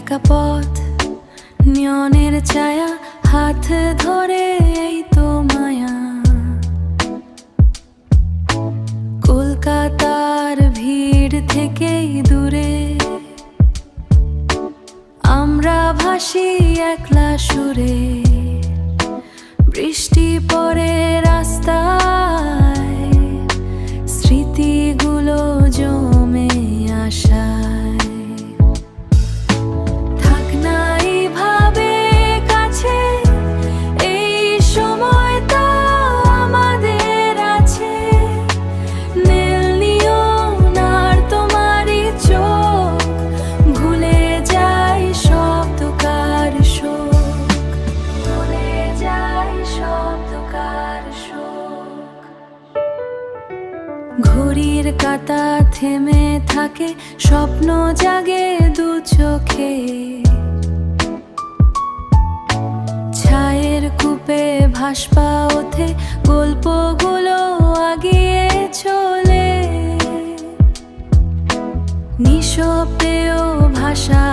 একা পথ নিয়নের ছায়া, হাত ধরে এই তো মায়া। কলকাতার ভিড় থেকেই দূরে আমরা ভাসি একলা সুরে। বৃষ্টি পড়ে রাস্তায়, স্মৃতিগুলো জমে আশায়। থাক না এইভাবে কাছে, এই সময়টা আমাদের আছে। নীল নিয়ন আর তোমারই চোখ, ভুলে যাই শব্দকার শোক, ভুলে যাই শব্দকার শোক। ঘড়ির কাঁটা থেমে থাকে, স্বপ্ন জাগে দু চোখে। ছায়ের কূপে ভাসপা ওঠে, গল্পগুলো আগিয়ে চলে। নিঃশব্দেও ভাষা